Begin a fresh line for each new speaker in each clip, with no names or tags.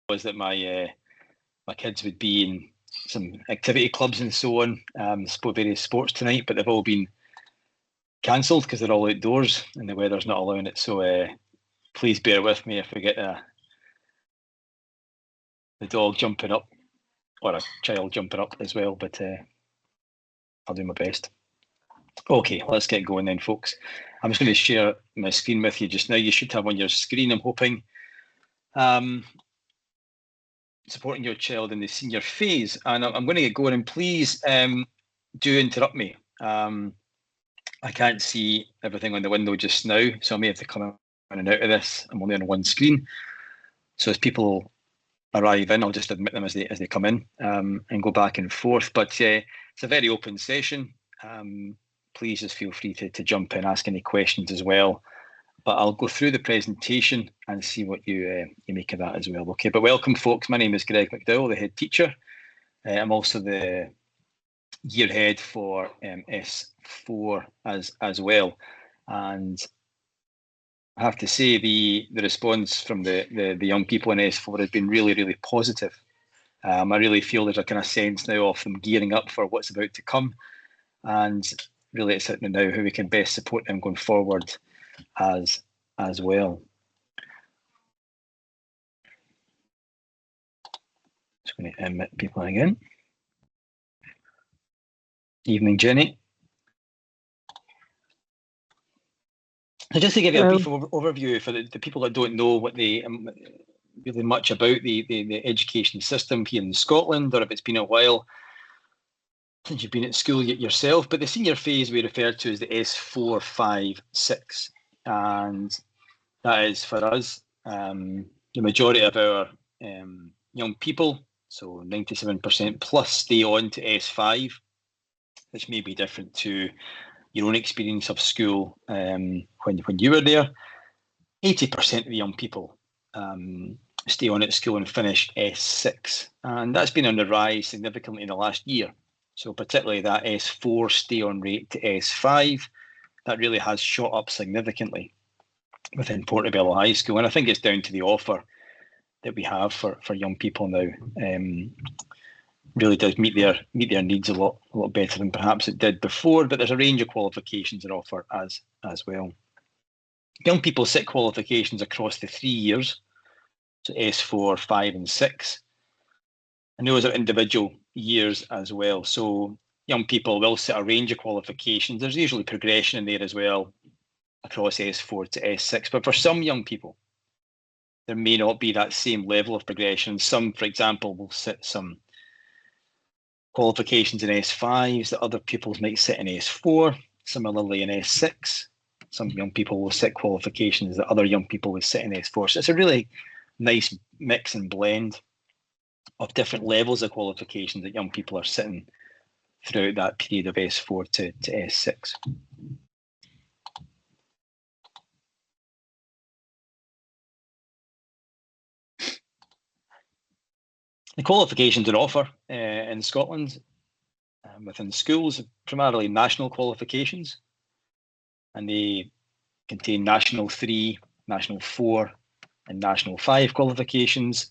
was that my kids would be in some activity clubs and so on, various sports tonight, but they've all been cancelled because they're all outdoors and the weather's not allowing it. So please bear with me if we get the dog jumping up or a child jumping up as well, but I'll do my best. Okay, let's get going then, folks. I'm just going to share my screen with you just now. You should have on your screen, I'm hoping, supporting your child in the senior phase. And I'm going to get going, and please do interrupt me. I can't see everything on the window just now, so I may have to come in and out of this. I'm only on one screen. So as people arrive in, I'll just admit them as they come in and go back and forth. But it's a very open session. Please just feel free to jump in, ask any questions as well. But I'll go through the presentation and see what you make of that as well. Okay, but welcome, folks. My name is Greg McDowell, the head teacher. I'm also the year head for S4 as well. And I have to say the response from the young people in S4 has been really, really positive. I really feel there's a kind of sense now of them gearing up for what's about to come. And really it's now how we can best support them going forward as well. Just going to admit people again. Evening, Jenny. So just to give you a brief overview for the people that don't know what really much about the education system here in Scotland, or if it's been a while since you've been at school yourself, but the senior phase we refer to as the S4, 5, 6, and that is for us the majority of our young people, so 97% plus, stay on to S5, which may be different to your own experience of school when you were there. 80% of the young people stay on at school and finish S6, and that's been on the rise significantly in the last year. So particularly that S4 stay on rate to S5, that really has shot up significantly within Portobello High School, and I think it's down to the offer that we have for young people now. Really does meet their needs a lot better than perhaps it did before, but there's a range of qualifications on offer as well. Young people sit qualifications across the 3 years, so S4, 5 and 6, and those are individual years as well. So young people will sit a range of qualifications. There's usually progression in there as well across S4 to S6, but for some young people there may not be that same level of progression. Some, for example, will sit some qualifications in S5s that other pupils might sit in S4, similarly in S6. Some young people will sit qualifications that other young people would sit in S4. So it's a really nice mix and blend of different levels of qualifications that young people are sitting throughout that period of S4 to S6. The qualifications on offer in Scotland within schools are primarily national qualifications, and they contain National 3, National 4 and National 5 qualifications,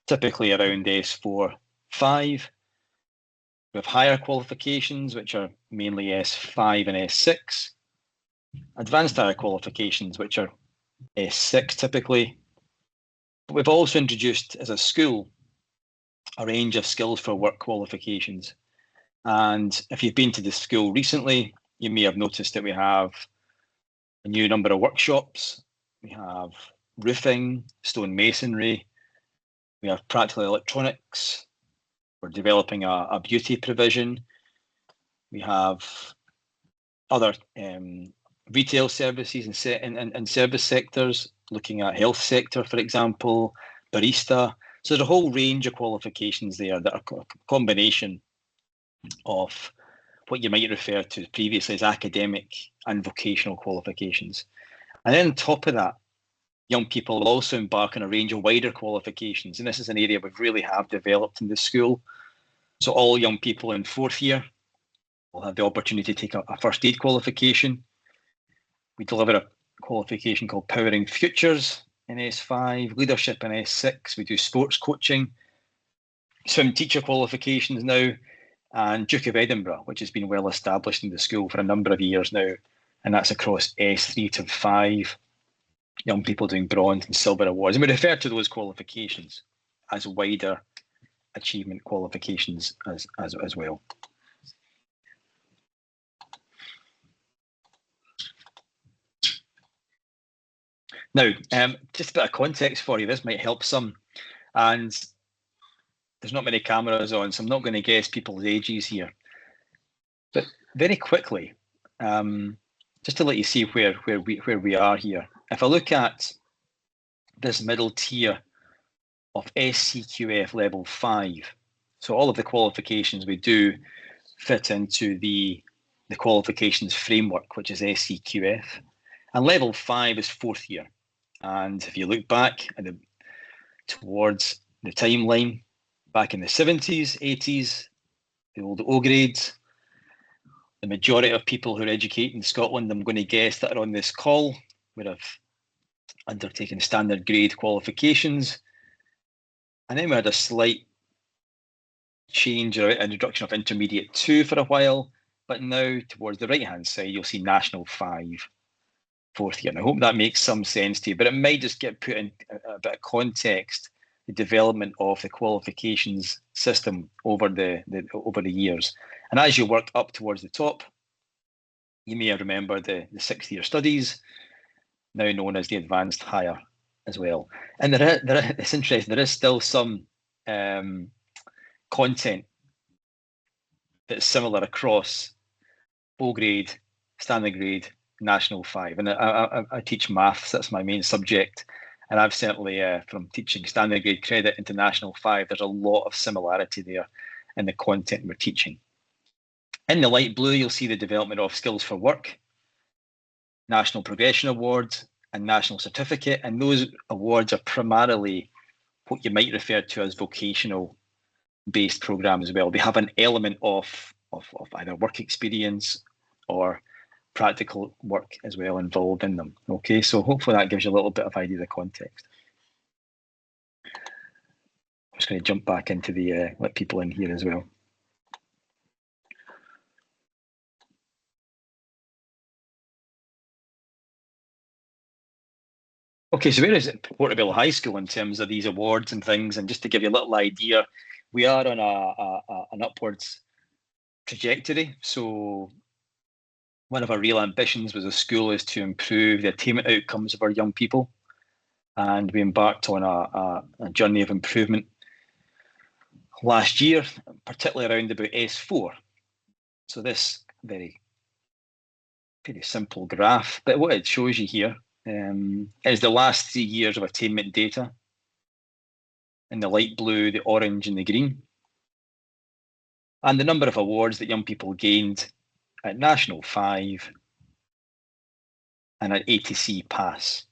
typically around S4, 5. We have higher qualifications, which are mainly S5 and S6. Advanced higher qualifications, which are S6 typically. But we've also introduced as a school a range of skills for work qualifications. And if you've been to the school recently, you may have noticed that we have a new number of workshops. We have roofing, stone masonry, we have practical electronics, we're developing a beauty provision, we have other retail services and service sectors, looking at health sector, for example, barista. So there's a whole range of qualifications there that are a combination of what you might refer to previously as academic and vocational qualifications. And then on top of that, young people will also embark on a range of wider qualifications. And this is an area we really have developed in the school. So all young people in 4th year will have the opportunity to take a first aid qualification. We deliver a qualification called Powering Futures, in S5, leadership in S6. We do sports coaching, swim teacher qualifications now, and Duke of Edinburgh, which has been well established in the school for a number of years now, and that's across S3 to 5, young people doing bronze and silver awards. And we refer to those qualifications as wider achievement qualifications as well. Now, just a bit of context for you. This might help some. And there's not many cameras on, so I'm not going to guess people's ages here. But very quickly, just to let you see where we are here. If I look at this middle tier of SCQF level 5, so all of the qualifications we do fit into the qualifications framework, which is SCQF. And level 5 is 4th year. And if you look back at towards the timeline, back in the 70s, 80s, the old O grades, the majority of people who are educating in Scotland, I'm going to guess, that are on this call would have undertaken standard grade qualifications. And then we had a slight change or introduction of intermediate 2 for a while, but now towards the right-hand side, you'll see national 5. 4th year. And I hope that makes some sense to you, but it might just get put in a bit of context, the development of the qualifications system over the years. And as you work up towards the top, you may remember the 6th year studies, now known as the advanced higher as well. And it's interesting, there is still some content that's similar across O grade, standard grade, national 5, and I teach maths. That's my main subject, and I've certainly from teaching standard grade credit into national 5, there's a lot of similarity there in the content we're teaching. In the light blue, you'll see the development of skills for work, national progression awards, and national certificate, and those awards are primarily what you might refer to as vocational based programs as well. They have an element of either work experience or practical work as well involved in them. Okay, so hopefully that gives you a little bit of idea of the context. I'm just going to jump back into the let people in here as well. Okay, so where is it Portobello High School in terms of these awards and things? And just to give you a little idea, we are on an upwards trajectory. So one of our real ambitions as a school is to improve the attainment outcomes of our young people. And we embarked on a journey of improvement last year, particularly around about S4. So this pretty simple graph, but what it shows you here is the last 3 years of attainment data in the light blue, the orange and the green, and the number of awards that young people gained at National 5 and at ATC Pass,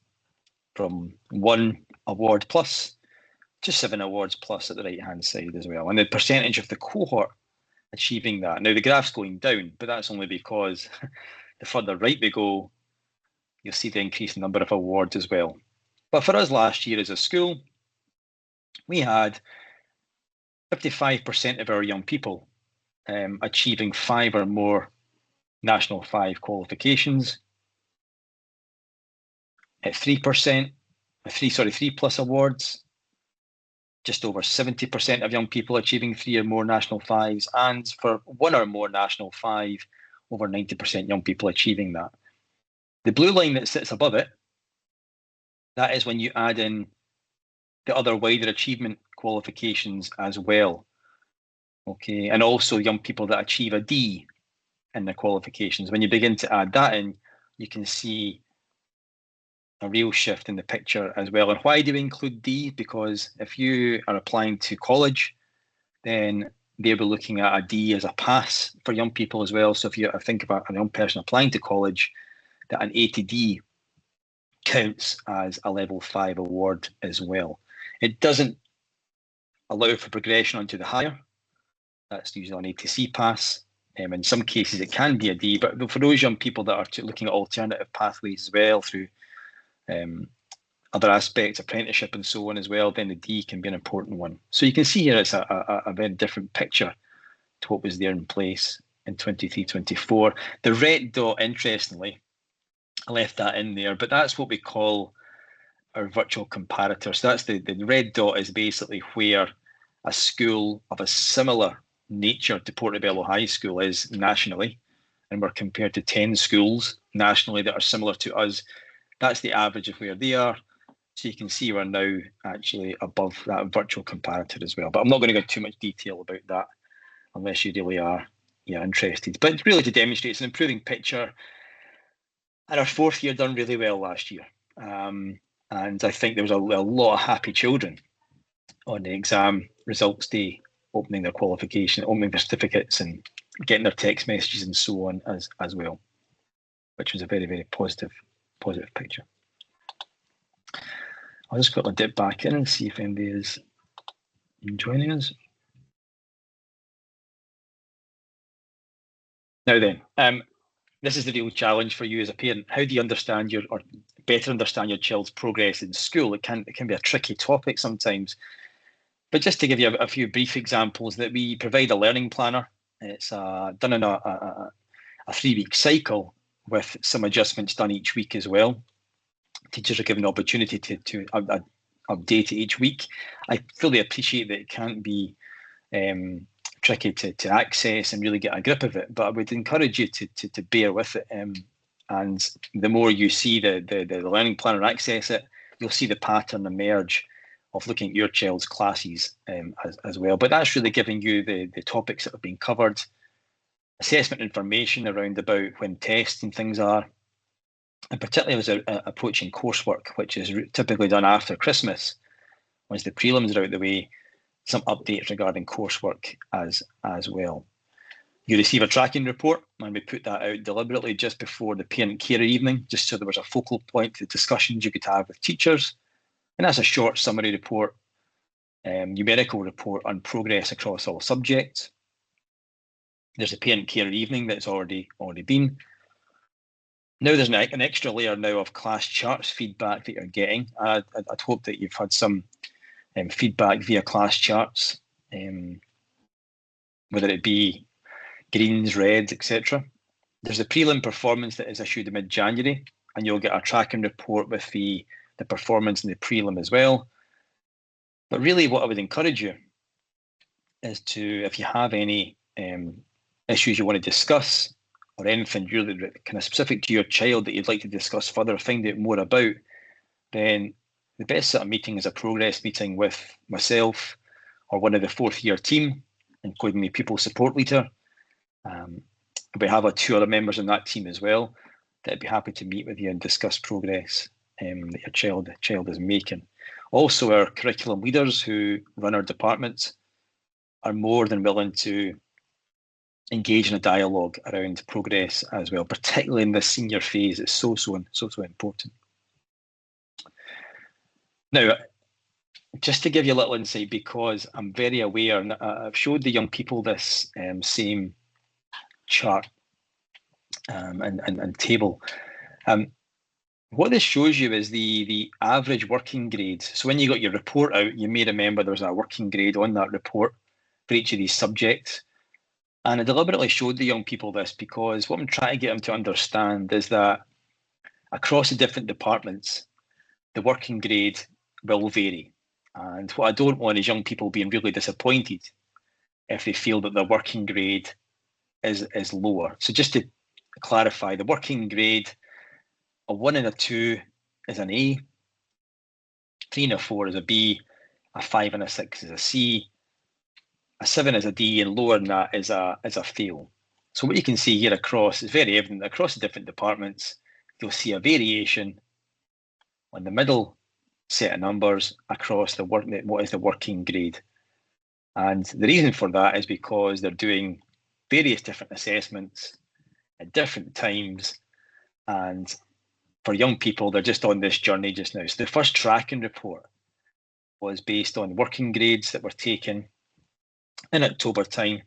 from 1 award plus to 7 awards plus at the right-hand side as well. And the percentage of the cohort achieving that. Now the graph's going down, but that's only because the further right we go, you'll see the increased number of awards as well. But for us last year as a school, we had 55% of our young people achieving 5 or more National 5 qualifications. At 3%, 3 plus awards, just over 70% of young people achieving 3 or more National 5s, and for 1 or more National 5, over 90% young people achieving that. The blue line that sits above it, that is when you add in the other wider achievement qualifications as well. Okay, and also young people that achieve a D in their qualifications. When you begin to add that in, you can see a real shift in the picture as well. And why do we include D? Because if you are applying to college, then they'll be looking at a D as a pass for young people as well. So if you think about a young person applying to college, that an A to D counts as a level 5 award as well. It doesn't allow for progression onto the higher. That's usually an ATC pass. In some cases, it can be a D, but for those young people that are looking at alternative pathways as well through other aspects, apprenticeship and so on as well, then the D can be an important one. So you can see here it's a very different picture to what was there in place in 23-24. The red dot, interestingly, I left that in there, but that's what we call our virtual comparator. So that's the red dot is basically where a school of a similar nature to Portobello High School is nationally, and we're compared to 10 schools nationally that are similar to us. That's the average of where they are. So you can see we're now actually above that virtual comparator as well. But I'm not going to go into too much detail about that unless you really are interested. But really to demonstrate it's an improving picture. And our fourth year done really well last year. And I think there was a lot of happy children on the exam results day, opening their qualification, opening their certificates and getting their text messages and so on as well, which was a very, very positive picture. I'll just quickly dip back in and see if anybody is joining us. Now then, this is the real challenge for you as a parent. How do you understand or better understand your child's progress in school? It can be a tricky topic sometimes. But just to give you a few brief examples, that we provide a learning planner. It's done in a 3-week cycle with some adjustments done each week as well. Teachers are given the opportunity to update it each week. I fully appreciate that it can't be tricky to access and really get a grip of it, but I would encourage you to bear with it. And the more you see the learning planner access it, you'll see the pattern emerge of looking at your child's classes as well. But that's really giving you the topics that have been covered, assessment information around about when tests and things are, and particularly as approaching coursework, which is typically done after Christmas, once the prelims are out of the way, some updates regarding coursework as well. You receive a tracking report, and we put that out deliberately just before the parent carer evening, just so there was a focal point to discussions you could have with teachers. And that's a short summary report, numerical report on progress across all subjects. There's a parent carer evening that's already been. Now there's an extra layer now of class charts feedback that you're getting. I'd hope that you've had some feedback via class charts, whether it be greens, reds, etc. There's a prelim performance that is issued in mid-January, and you'll get a tracking report with the performance in the prelim as well. But really what I would encourage you is to, if you have any issues you want to discuss or anything really kind of specific to your child that you'd like to discuss further, find out more about, then the best sort of meeting is a progress meeting with myself or one of the fourth year team, including the pupil support leader. We have 2 other members in that team as well that'd be happy to meet with you and discuss progress that your child is making. Also, our curriculum leaders who run our departments are more than willing to engage in a dialogue around progress as well, particularly in this senior phase. It's so important. Now, just to give you a little insight, because I'm very aware, and I've showed the young people this same chart and table. What this shows you is the average working grades. So when you got your report out, you may remember there was a working grade on that report for each of these subjects. And I deliberately showed the young people this because what I'm trying to get them to understand is that across the different departments, the working grade will vary. And what I don't want is young people being really disappointed if they feel that their working grade is lower. So just to clarify, the working grade, a 1 and a 2 is an A, 3 and a 4 is a B, a 5 and a 6 is a C, a 7 is a D, and lower than that is a fail. So what you can see here across is very evident across the different departments. You'll see a variation on the middle set of numbers across what is the working grade. And the reason for that is because they're doing various different assessments at different times, and for young people, they're just on this journey just now. So the first tracking report was based on working grades that were taken in October time,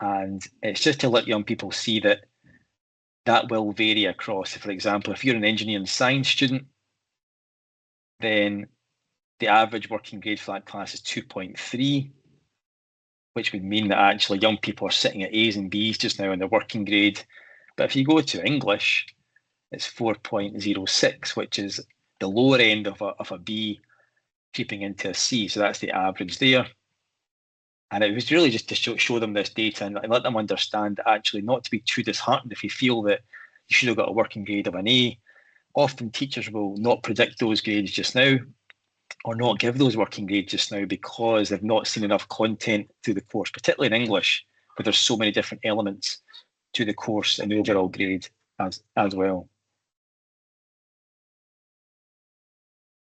and it's just to let young people see that will vary across. For example, if you're an engineering science student, then the average working grade for that class is 2.3, which would mean that actually young people are sitting at A's and B's just now in their working grade. But if you go to English, it's 4.06, which is the lower end of a B creeping into a C. So that's the average there. And it was really just to show them this data and let them understand that actually not to be too disheartened if you feel that you should have got a working grade of an A. Often teachers will not predict those grades just now or not give those working grades just now because they've not seen enough content through the course, particularly in English, where there's so many different elements to the course and the overall grade as well.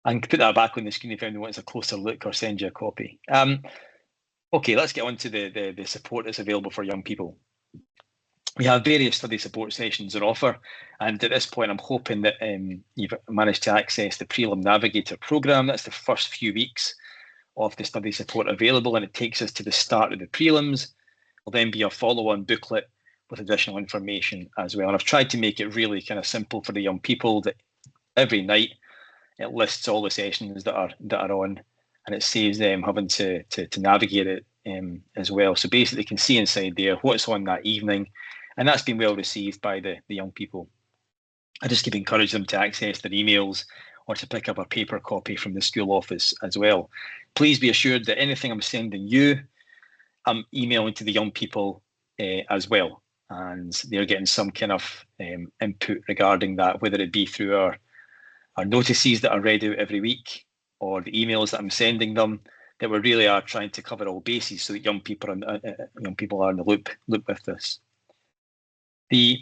I can put that back on the screen if anyone wants a closer look or send you a copy. Okay, let's get on to the support that's available for young people. We have various study support sessions on offer, and at this point I'm hoping that you've managed to access the Prelim Navigator programme. That's the first few weeks of the study support available, and it takes us to the start of the prelims. There'll then be a follow-on booklet with additional information as well. And I've tried to make it really kind of simple for the young people that every night it lists all the sessions that are on, and it saves them having to navigate it as well. So basically, you can see inside there what's on that evening, and that's been well received by the young people. I just keep encouraging them to access their emails or to pick up a paper copy from the school office as well. Please be assured that anything I'm sending you, I'm emailing to the young people as well, and they're getting some kind of input regarding that, whether it be through our notices that are read out every week or the emails that I'm sending them, that we really are trying to cover all bases so that young people are in the loop with this. The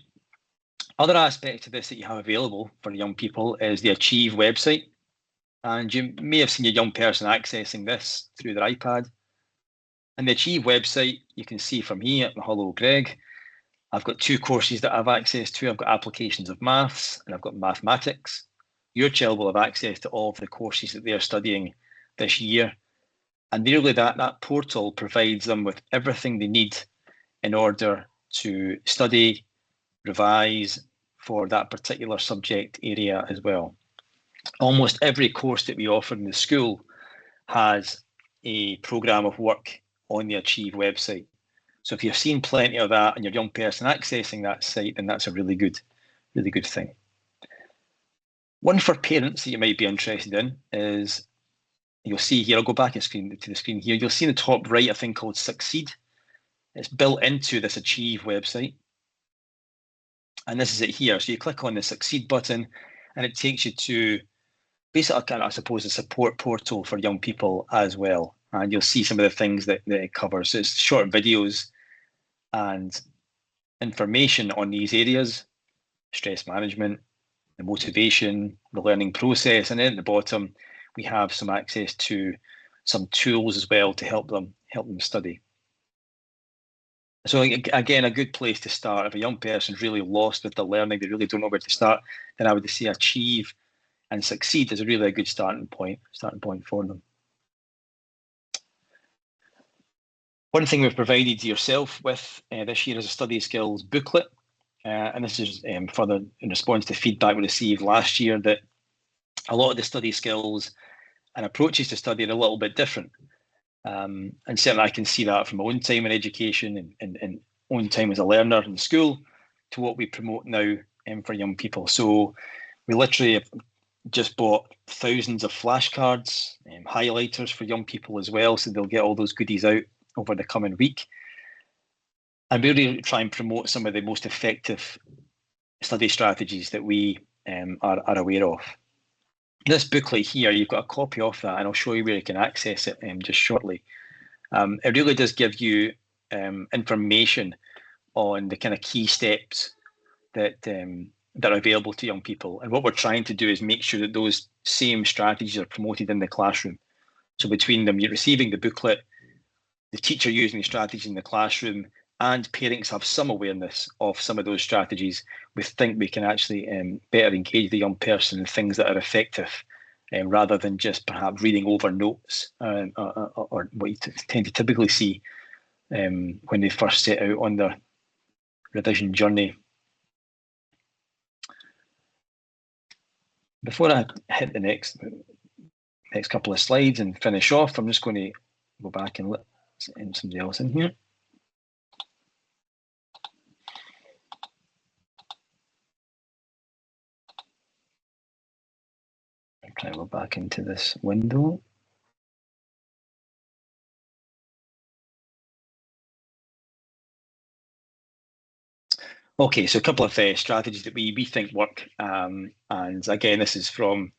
other aspect of this that you have available for young people is the Achieve website. And you may have seen a young person accessing this through their iPad. And the Achieve website, you can see from here, hello Greg, I've got two courses that I have access to. I've got applications of maths and I've got mathematics. Your child will have access to all of the courses that they're studying this year. And really that portal provides them with everything they need in order to study, revise for that particular subject area as well. Almost every course that we offer in the school has a programme of work on the Achieve website. So if you've seen plenty of that and your young person accessing that site, then that's a really good thing. One for parents that you might be interested in is, you'll see here, I'll go back to the screen here, you'll see in the top right a thing called Succeed. It's built into this Achieve website. And this is it here. So you click on the Succeed button and it takes you to basically, I suppose, a support portal for young people as well. And you'll see some of the things that it covers. So it's short videos and information on these areas: stress management, the motivation, the learning process, and then at the bottom we have some access to some tools as well to help them study. So again, a good place to start. If a young person's really lost with the learning, they really don't know where to start, then I would say Achieve and Succeed is really a good starting point for them. One thing we've provided yourself with this year is a study skills booklet. And this is further in response to feedback we received last year that a lot of the study skills and approaches to study are a little bit different. And certainly I can see that from my own time in education and own time as a learner in school to what we promote now for young people. So we literally have just bought thousands of flashcards, highlighters for young people as well, so they'll get all those goodies out over the coming week. And we really try and promote some of the most effective study strategies that we are aware of. This booklet here, you've got a copy of that, and I'll show you where you can access it just shortly. It really does give you information on the kind of key steps that are available to young people. And what we're trying to do is make sure that those same strategies are promoted in the classroom. So between them, you're receiving the booklet, the teacher using the strategies in the classroom, and parents have some awareness of some of those strategies. We think we can actually better engage the young person in things that are effective, rather than just perhaps reading over notes or what you tend to typically see when they first set out on their revision journey. Before I hit the next next couple of slides and finish off. I'm just going to go back and let somebody else in here. I'll try to go back into this window. Okay, so a couple of strategies that we think work, and again, this is from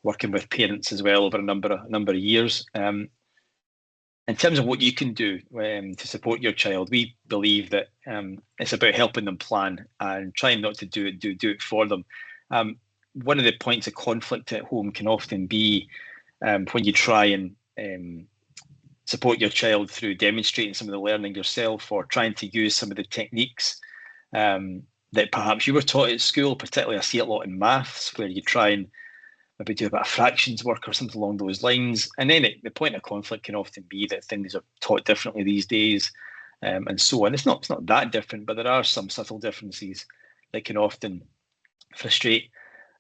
working with parents as well over a number of years. In terms of what you can do to support your child, we believe that it's about helping them plan and trying not to do it for them. One of the points of conflict at home can often be when you try and support your child through demonstrating some of the learning yourself, or trying to use some of the techniques that perhaps you were taught at school. Particularly, I see it a lot in maths, where you try and maybe do a bit of fractions work or something along those lines. And then the point of conflict can often be that things are taught differently these days, and so on. It's not that different, but there are some subtle differences that can often frustrate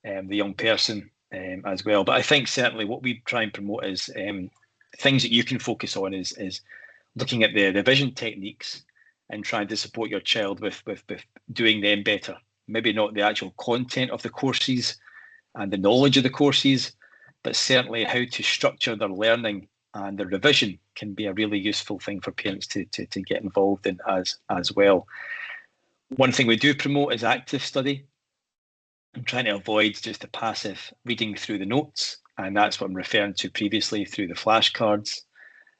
the young person as well. But I think certainly what we try and promote is things that you can focus on is looking at the revision techniques and trying to support your child with doing them better. Maybe not the actual content of the courses and the knowledge of the courses, but certainly how to structure their learning and their revision can be a really useful thing for parents to get involved in as well. One thing we do promote is active study. I'm trying to avoid just the passive reading through the notes, and that's what I'm referring to previously through the flashcards,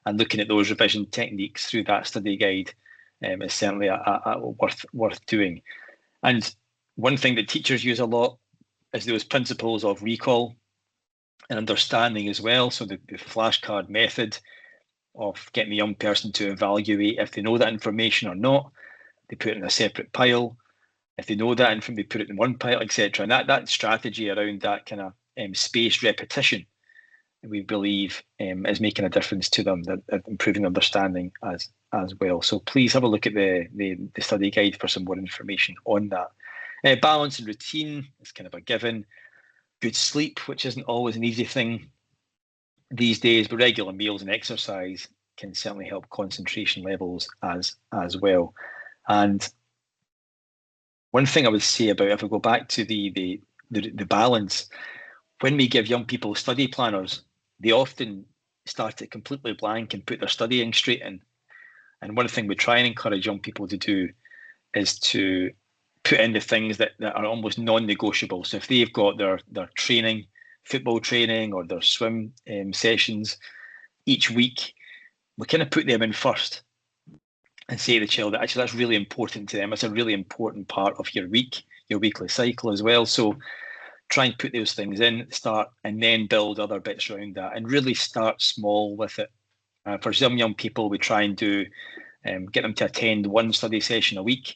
and looking at those revision techniques through that study guide is certainly worth doing. And one thing that teachers use a lot is those principles of recall and understanding as well. So the flashcard method of getting the young person to evaluate if they know that information or not. They put it in a separate pile. If they know that information, they put it in one pile, etc. And that strategy around that kind of spaced repetition, we believe, is making a difference to them, that improving understanding as well. So please have a look at the study guide for some more information on that. Balance and routine is kind of a given. Good sleep, which isn't always an easy thing these days, but regular meals and exercise can certainly help concentration levels as well. And one thing I would say about, if we go back to the balance, when we give young people study planners, they often start it completely blank and put their studying straight in. And one thing we try and encourage young people to do is to put in the things that are almost non-negotiable. So if they've got their training, football training, or their swim sessions each week, we kind of put them in first and say to the child that actually that's really important to them. It's a really important part of your week, your weekly cycle as well. So try and put those things in at the start, and then build other bits around that, and really start small with it. For some young people, we try and get them to attend one study session a week,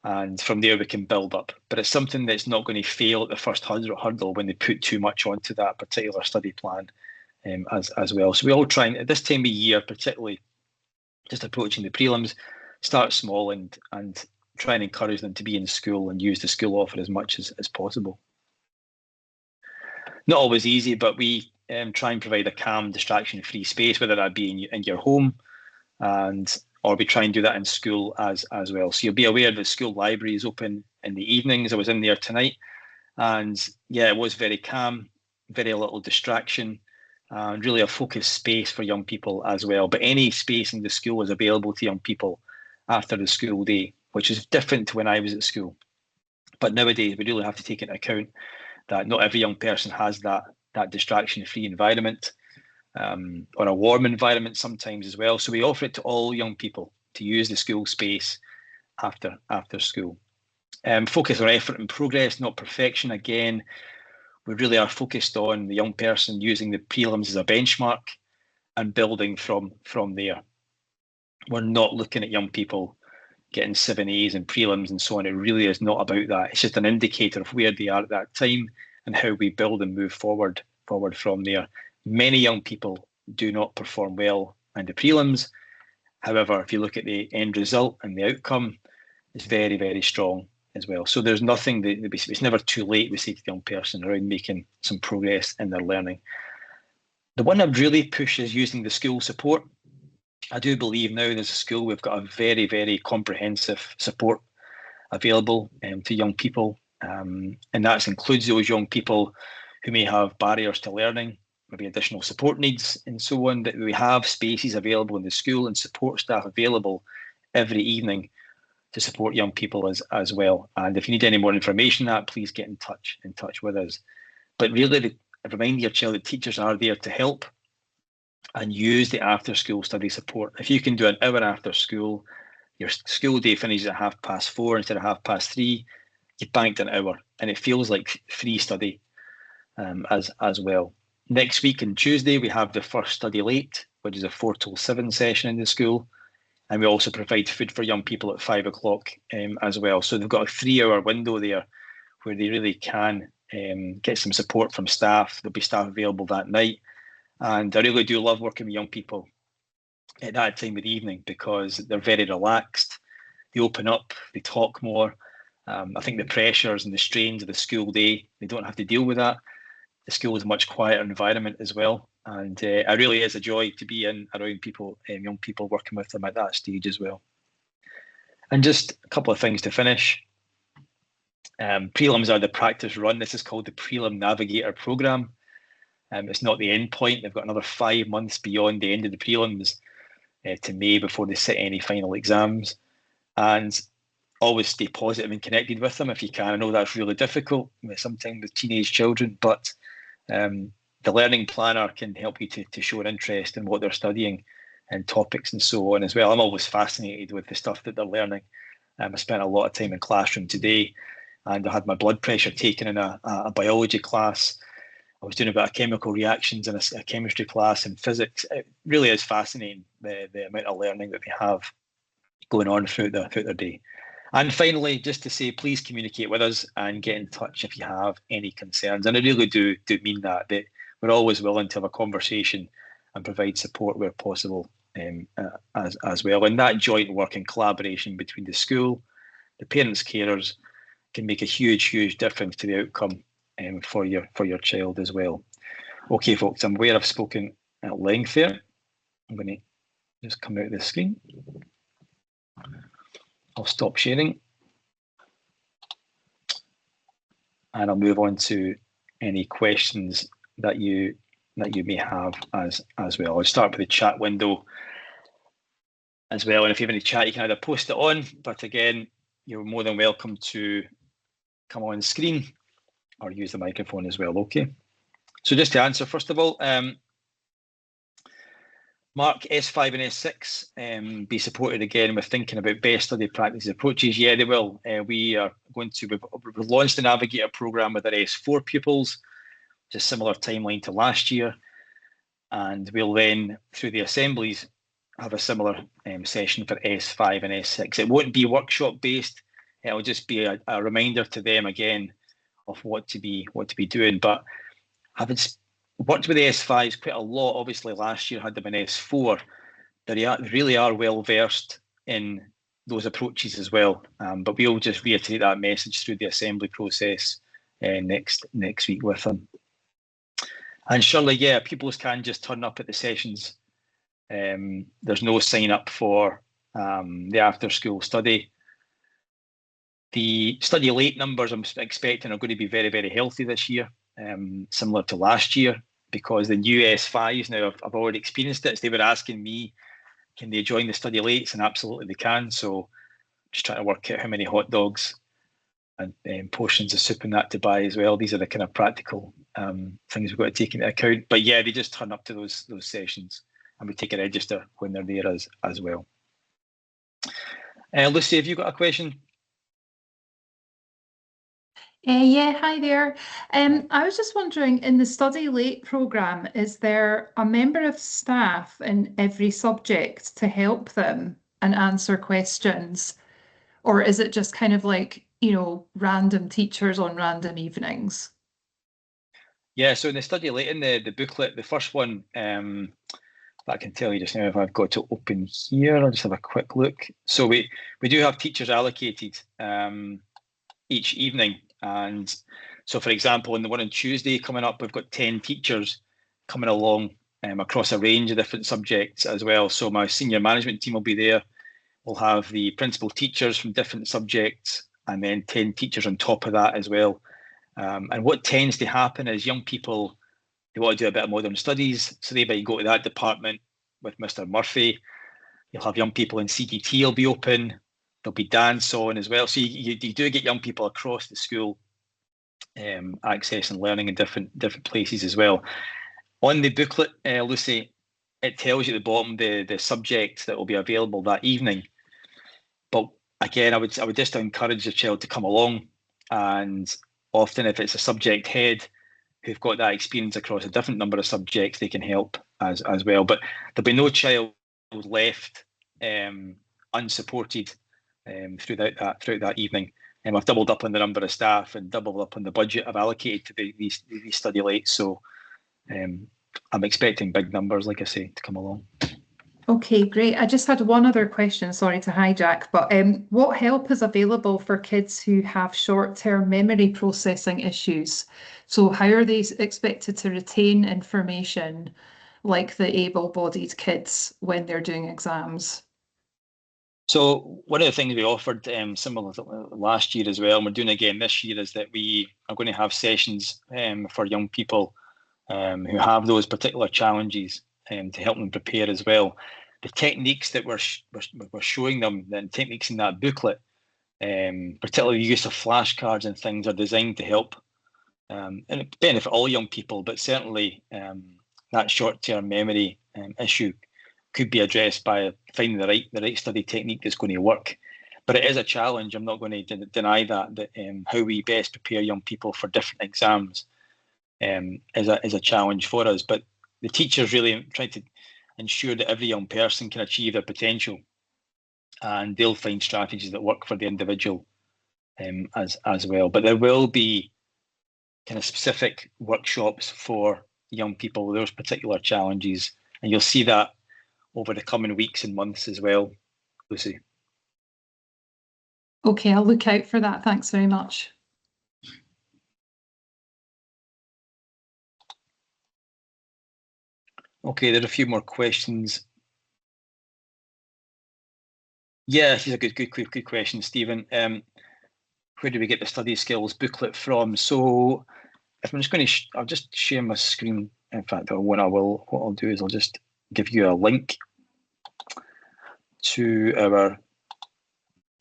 and from there we can build up. But it's something that's not going to fail at the first hurdle when they put too much onto that particular study plan as well. So we all try, and at this time of year, particularly just approaching the prelims, start small and try and encourage them to be in school and use the school offer as much as possible. Not always easy, but we try and provide a calm, distraction-free space, whether that be in your home, or we try and do that in school as well. So you'll be aware the school library is open in the evenings. I was in there tonight, and yeah, it was very calm, very little distraction, and really a focused space for young people as well. But any space in the school is available to young people after the school day, which is different to when I was at school. But nowadays, we really have to take into account that not every young person has that distraction-free environment, or a warm environment sometimes as well. So we offer it to all young people to use the school space after school. Focus on effort and progress, not perfection. Again, we really are focused on the young person using the prelims as a benchmark and building from there. We're not looking at young people getting 7 A's in prelims and so on. It really is not about that. It's just an indicator of where they are at that time and how we build and move forward from there. Many young people do not perform well in the prelims. However, if you look at the end result and the outcome, it's very, very strong as well. So there's nothing it's never too late, we say to the young person, around making some progress in their learning. The one I'd really push is using the school support. I do believe now as a school we've got a very, very comprehensive support available to young people, and that includes those young people who may have barriers to learning, maybe additional support needs and so on, that we have spaces available in the school and support staff available every evening to support young people as well. And if you need any more information on that, please get in touch with us. But really, remind your child that teachers are there to help, and use the after school study support. If you can do an hour after school, your school day finishes at 4:30 instead of 3:30, you've banked an hour, and it feels like free study as well. Next week on Tuesday, we have the first study late, which is a 4 till 7 session in the school. And we also provide food for young people at 5 o'clock as well. So they've got a 3-hour window there where they really can get some support from staff. There'll be staff available that night. And I really do love working with young people at that time of the evening because they're very relaxed. They open up, they talk more. I think the pressures and the strains of the school day, they don't have to deal with that. The school is a much quieter environment as well. And it really is a joy to be around people, young people, working with them at that stage as well. And just a couple of things to finish. Prelims are the practice run. This is called the Prelim Navigator Programme. It's not the end point. They've got another 5 months beyond the end of the prelims to May before they sit any final exams. And always stay positive and connected with them if you can. I know that's really difficult sometimes with teenage children, but the learning planner can help you to show an interest in what they're studying and topics and so on as well. I'm always fascinated with the stuff that they're learning. I spent a lot of time in classroom today, and I had my blood pressure taken in a biology class. I was doing a bit of chemical reactions in a chemistry class and physics. It really is fascinating, the amount of learning that they have going on throughout their day. And finally, just to say, please communicate with us and get in touch if you have any concerns. And I really do mean that we're always willing to have a conversation and provide support where possible as well. And that joint work and collaboration between the school, the parents, carers, can make a huge difference to the outcome for your child as well. Okay, folks, I'm aware I've spoken at length there. I'm going to just come out of the screen. I'll stop sharing and I'll move on to any questions that you may have as well. I'll start with the chat window as well, and if you have any chat, you can either post it on, but again, you're more than welcome to come on screen or use the microphone as well. Okay, so just to answer, first of all, Mark, S5 and S6 be supported again with thinking about best study practices approaches. Yeah, they will. We've launched the Navigator programme with our S4 pupils, which is a similar timeline to last year. And we'll then, through the assemblies, have a similar session for S5 and S6. It won't be workshop based. It'll just be a reminder to them again of what to be doing. But having worked with the S5s quite a lot, obviously last year had them in S4, they really are well versed in those approaches as well. But we'll just reiterate that message through the assembly process next week with them. And surely, yeah, pupils can just turn up at the sessions. There's no sign up for the after school study. The study late numbers I'm expecting are going to be very, very healthy this year, similar to last year, because the new S5s now, I've already experienced it. So they were asking me, can they join the study lates? And absolutely they can. So just trying to work out how many hot dogs and portions of soup and that to buy as well. These are the kind of practical things we've got to take into account. But yeah, they just turn up to those sessions and we take a register when they're there as well. Lucy, have you got a question?
Yeah, hi there. I was just wondering, in the study late programme, is there a member of staff in every subject to help them and answer questions? Or is it just kind of like, random teachers on random evenings?
Yeah, so in the study late, in the booklet, the first one, I can tell you just now if I've got to open here, I'll just have a quick look. So we do have teachers allocated each evening. And so, for example, in the one on Tuesday coming up, we've got 10 teachers coming along across a range of different subjects as well. So my senior management team will be there. We'll have the principal teachers from different subjects, and then 10 teachers on top of that as well. And what tends to happen is young people, they want to do a bit of modern studies, so they might go to that department with Mr. Murphy. You'll have young people in CDT will be open. There'll be dance on as well. So you do get young people across the school access and learning in different places as well. On the booklet, Lucy, it tells you at the bottom the subjects that will be available that evening. But again, I would just encourage your child to come along, and often if it's a subject head who've got that experience across a different number of subjects, they can help as well. But there'll be no child left unsupported throughout that evening. And I've doubled up on the number of staff and doubled up on the budget I've allocated to these study lates. So I'm expecting big numbers, like I say, to come along.
Okay, great. I just had one other question, sorry to hijack, but what help is available for kids who have short-term memory processing issues? So how are they expected to retain information like the able-bodied kids when they're doing exams?
So one of the things we offered similar to last year as well, and we're doing again this year, is that we are going to have sessions for young people who have those particular challenges to help them prepare as well. The techniques that we're showing them, the techniques in that booklet, particularly the use of flashcards and things, are designed to help and benefit all young people, but certainly that short-term memory issue could be addressed by finding the right study technique that's going to work. But it is a challenge. I'm not going to deny that how we best prepare young people for different exams is a challenge for us. But the teachers really try to ensure that every young person can achieve their potential, and they'll find strategies that work for the individual as well. But there will be kind of specific workshops for young people with those particular challenges, and you'll see that over the coming weeks and months as well, Lucy.
Okay, I'll look out for that. Thanks very much.
Okay, there are a few more questions. Yeah, this is a good question, Stephen. Where do we get the study skills booklet from? So if I'm just going to, I'll just share my screen. In fact, what I'll do is I'll just give you a link to our.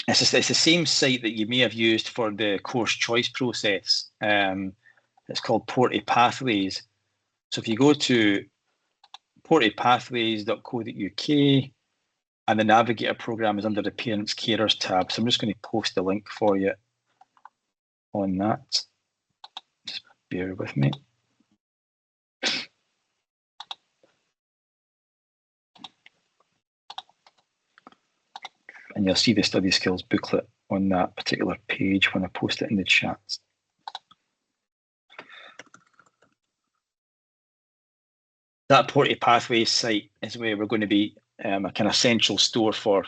It's the same site that you may have used for the course choice process. It's called Porty Pathways. So if you go to portypathways.co.uk, and the Navigator program is under the Parents Carers tab. So I'm just going to post the link for you on that. Just bear with me. And you'll see the study skills booklet on that particular page when I post it in the chat. That Porty Pathways site is where we're going to be a kind of central store for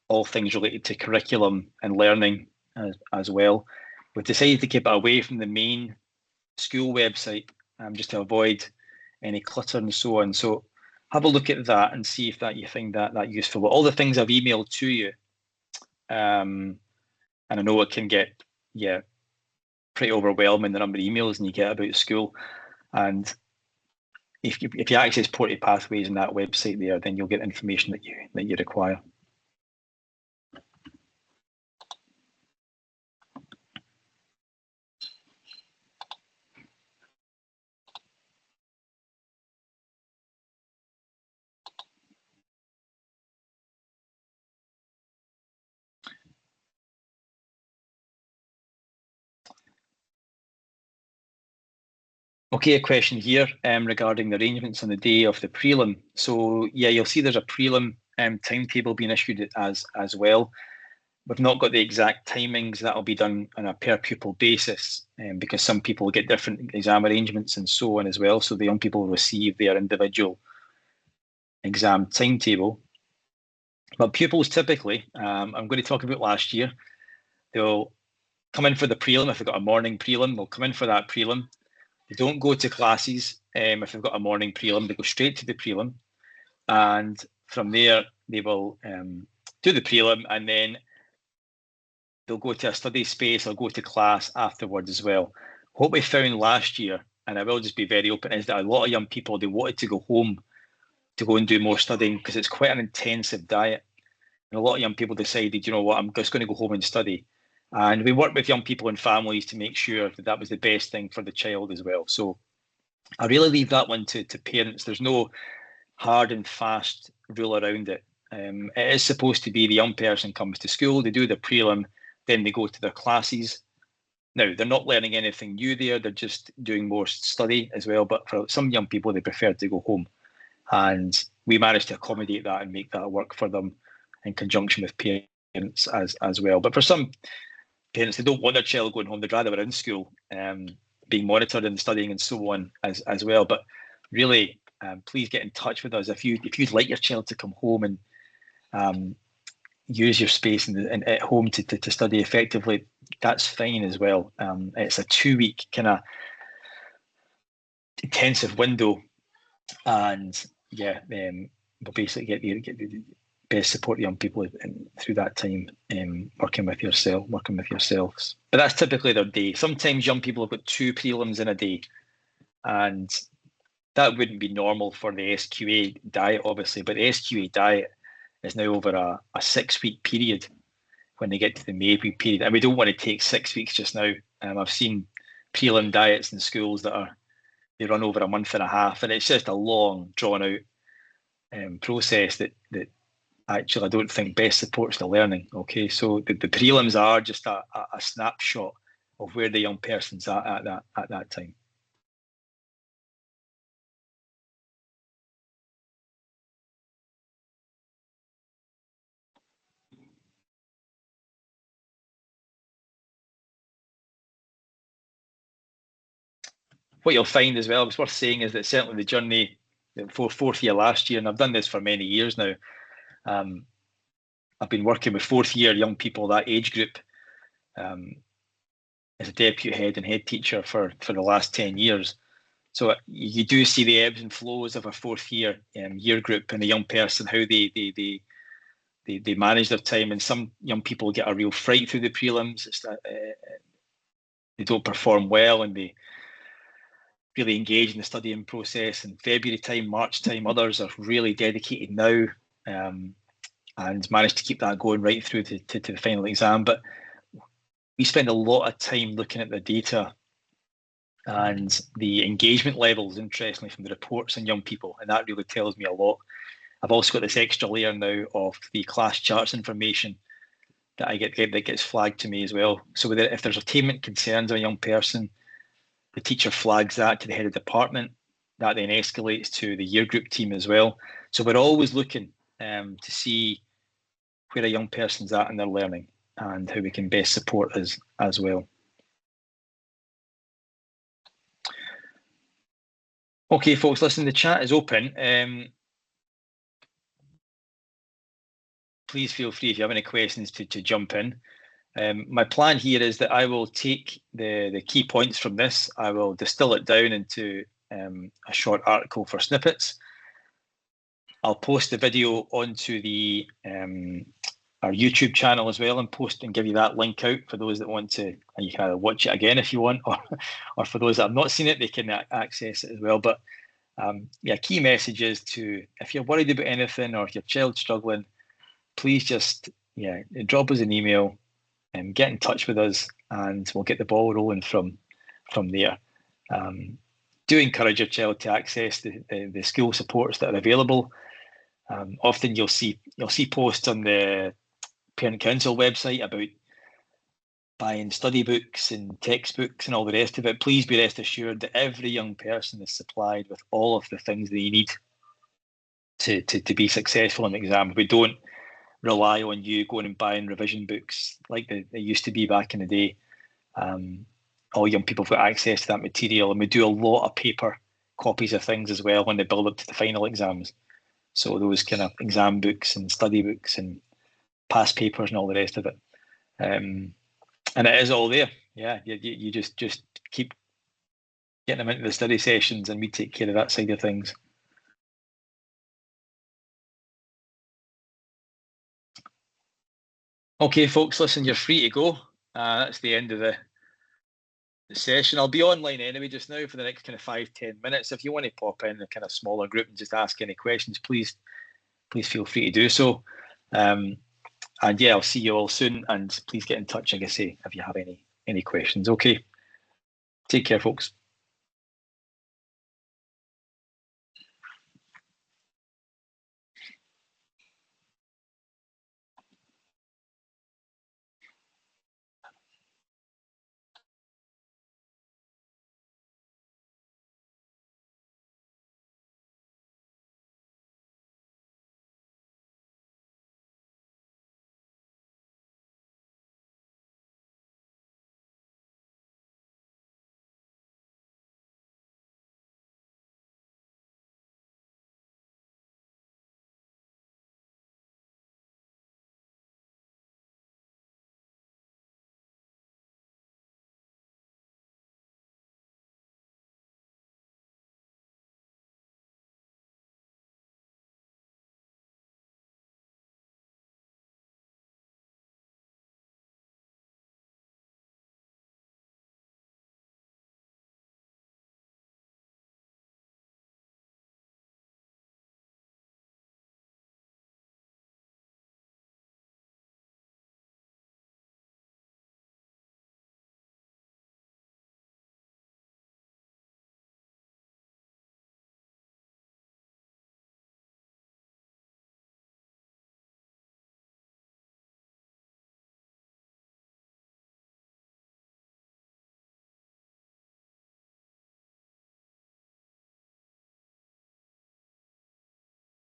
all things related to curriculum and learning as well. We've decided to keep it away from the main school website just to avoid any clutter and so on. So have a look at that and see if you find that useful. But all the things I've emailed to you, and I know it can get pretty overwhelming, the number of emails you get about school. And if you access Porty Pathways in that website there, then you'll get information that you require. Okay, a question here regarding the arrangements on the day of the prelim. So yeah, you'll see there's a prelim timetable being issued as well. We've not got the exact timings. That'll be done on a per pupil basis because some people get different exam arrangements and so on as well. So the young people will receive their individual exam timetable. But pupils typically, I'm going to talk about last year, they'll come in for the prelim. If they've got a morning prelim, they'll come in for that prelim. They don't go to classes If they've got a morning prelim, they go straight to the prelim, and from there they will do the prelim, and then they'll go to a study space or go to class afterwards as well. What we found last year, and I will just be very open, is that a lot of young people, they wanted to go home to go and do more studying because it's quite an intensive diet. And a lot of young people decided, you know what, I'm just going to go home and study. And we worked with young people and families to make sure that that was the best thing for the child as well. So I really leave that one to parents. There's no hard and fast rule around it. It is supposed to be the young person comes to school, they do the prelim, then they go to their classes. Now, they're not learning anything new there, they're just doing more study as well. But for some young people, they prefer to go home. And we managed to accommodate that and make that work for them in conjunction with parents as well. But for some parents, they don't want their child going home, they'd rather they're in school, being monitored and studying and so on as well. But really, please get in touch with us if you'd like your child to come home and use your space at home to study effectively. That's fine as well. It's a 2-week kind of intensive window, and we'll basically get the best support young people through that time, working with yourselves. But that's typically their day. Sometimes young people have got 2 prelims in a day, and that wouldn't be normal for the SQA diet, obviously. But the SQA diet is now over a 6-week period when they get to the Maybury period, and we don't want to take 6 weeks just now. I've seen prelim diets in schools that they run over a month and a half, and it's just a long, drawn out process that actually I don't think best supports the learning. Okay, so the prelims are just a snapshot of where the young person's at that time. What you'll find as well, it's worth saying, is that certainly the journey for 4th year last year, and I've done this for many years now, I've been working with 4th year young people, that age group, as a deputy head and head teacher for the last 10 years. So you do see the ebbs and flows of a 4th year year group and a young person, how they manage their time. And some young people get a real fright through the prelims. It's that they don't perform well, and they really engage in the studying process in February time, March time. Others are really dedicated now, and manage to keep that going right through to the final exam. But we spend a lot of time looking at the data and the engagement levels, interestingly, from the reports on young people, and that really tells me a lot. I've also got this extra layer now of the class charts information that I get that gets flagged to me as well. So if there's attainment concerns of a young person, the teacher flags that to the head of department. That then escalates to the year group team as well. So we're always looking to see where a young person's at in their learning and how we can best support us as well. Okay, folks, listen, the chat is open. Please feel free if you have any questions to jump in. My plan here is that I will take the key points from this, I will distill it down into a short article for snippets. I'll post the video onto our YouTube channel as well, and post and give you that link out for those that want to, and you can either watch it again if you want, or for those that have not seen it, they can access it as well. But key message is if you're worried about anything or if your child's struggling, please just drop us an email and get in touch with us, and we'll get the ball rolling from there. Do encourage your child to access the school supports that are available. Often you'll see posts on the Parent Council website about buying study books and textbooks and all the rest of it. Please be rest assured that every young person is supplied with all of the things they need to be successful in the exam. We don't rely on you going and buying revision books like they used to be back in the day. All young people have got access to that material, and we do a lot of paper copies of things as well when they build up to the final exams. So those kind of exam books and study books and past papers and all the rest of it. And it is all there. Yeah, you just keep getting them into the study sessions, and we take care of that side of things. Okay, folks, listen, you're free to go. That's the end of the session. I'll be online anyway just now for the next kind of 5-10 minutes. If you want to pop in a kind of smaller group and just ask any questions, please feel free to do so. And yeah, I'll see you all soon, and please get in touch, like I say, if you have any questions. Okay, take care, folks.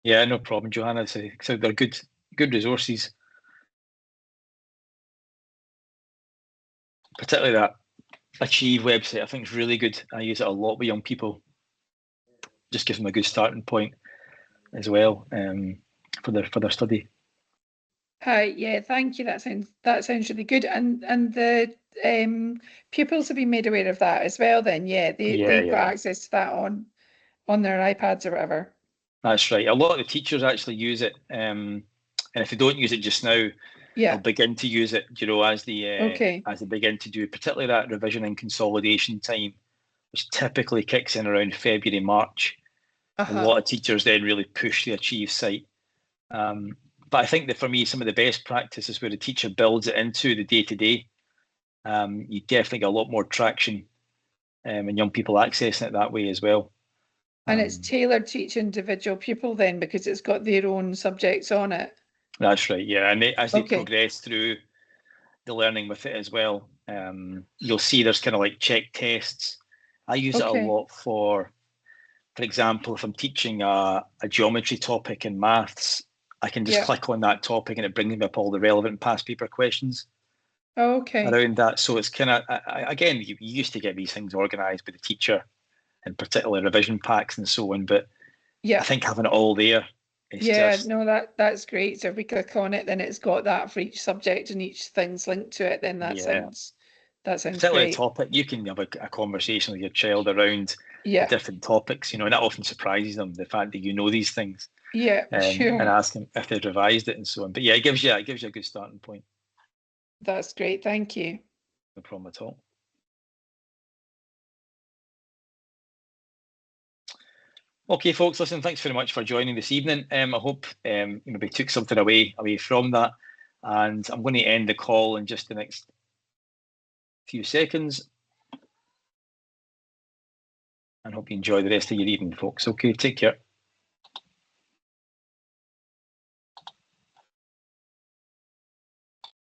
Yeah, no problem, Johanna. So they're good resources, particularly that Achieve website. I think it's really good. I use it a lot with young people. Just gives them a good starting point as well for their study.
Yeah, thank you. That sounds really good. And the pupils have been made aware of that as well. Then, they've got access to that on their iPads or whatever.
That's right. A lot of the teachers actually use it, and if they don't use it just now, they'll begin to use it. As they begin to do, particularly that revision and consolidation time, which typically kicks in around February, March. A lot of teachers then really push the Achieve site. But I think that for me, some of the best practices where the teacher builds it into the day-to-day, you definitely get a lot more traction and young people accessing it that way as well.
And it's tailored to each individual pupil then, because it's got their own subjects on it.
That's right, yeah. And as they progress through the learning with it as well, you'll see there's kind of like check tests. I use it a lot for example, if I'm teaching a geometry topic in maths, I can just click on that topic and it brings me up all the relevant past paper questions around that. So it's kind of, again, you used to get these things organised with the teacher, and particularly revision packs and so on. But I think having it all there is
that's great. So if we click on it, then it's got that for each subject and each thing's linked to it. Then that sounds
particularly
great.
a topic, you can have a conversation with your child around the different topics, and that often surprises them, the fact that you know these things.
Sure.
And ask them if they've revised it and so on. But yeah, it gives you a good starting point.
That's great. Thank you.
No problem at all. Okay, folks, listen, thanks very much for joining this evening. I hope we took something away from that. And I'm going to end the call in just the next few seconds. And hope you enjoy the rest of your evening, folks. Okay, take care.